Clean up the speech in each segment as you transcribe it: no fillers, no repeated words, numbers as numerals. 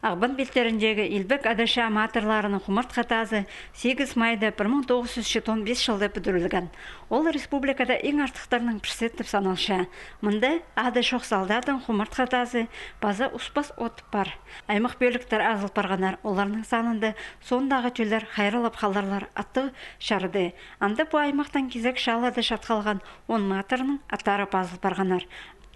Ағбан белтеріндегі Илбек адаша аматорларының құмырт қатазы 8 майда 1915 жылда бүдірілген. Ол республикада ең артықтарының пірсеттіп саналшы. Мұнда ады шоқ салдардың құмырт қатазы база ұспас отып бар. Аймақ бөліктер азылып барғанар, оларының санынды сондағы төлер хайралап қалдарлар атты шарыды. Анда бұл аймақтан кезек шалады шатқалған 10 маторының аттары азылып барғанар.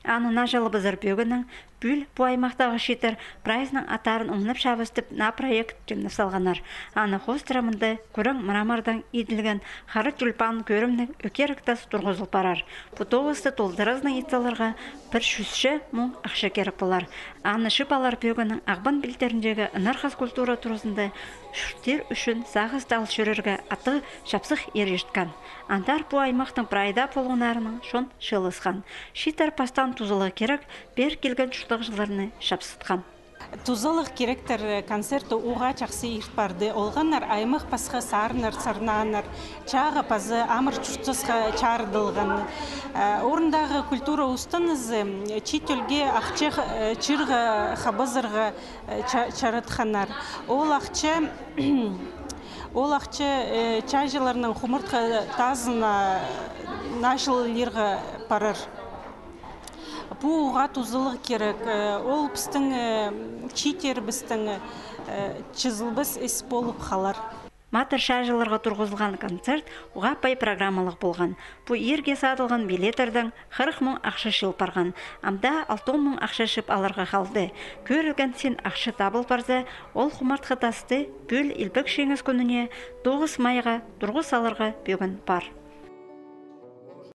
Анына жылы бұзыр бөгінің бүл бұл аймақтағы шетір прайзның атарын ұңнып шабыстып на проект жемніп салғанар. Аны қостырамынды көрің мұрамардан еділген қары түлпан көрімнің өкеріктас тұрғызыл барар. Бұтовысты толдырызның етсаларға бір шүсші мұң ақша керек болар. Аны шыпалар бөгінің ағбан білтеріндегі ынарқас культура тұрызынды шүртер үшін сағыз дал шүрерге аты шапсық ерешткен. Андар бұл аймақтың прайда полғынарының шон шылысқан. Шитар пастан тузылы керек бер келген шұқтық жыларыны шапсытқан. Тузылық керектер концерті уға чақсы иртпарды. Олғанар аймақ пасқа сарынар, сарнанар, чаға пазы амыр чұртысқа чардылған. Орындағы культура ұстанызы читөлге ақчық чырға қабызырға чаратханар. Ол ақчы чайжыларының құмыртқа тазына нашылылерға парыр. Бұға тузылық керек. Ол біздің читер біздің чызылбыз іс болып қалар. Матыр шажыларға тұрғызылған концерт ұға пай программалық болған. Бұл ерге садылған билетердің 40 мың ақша шылып барған. Амда 6 мың ақша шып аларға қалды. Көрілген сен ақша табыл барза, ол құмарт қатасты бөл Илбек шеңіз күніне 9 майға тұрғыз аларға бөгін бар.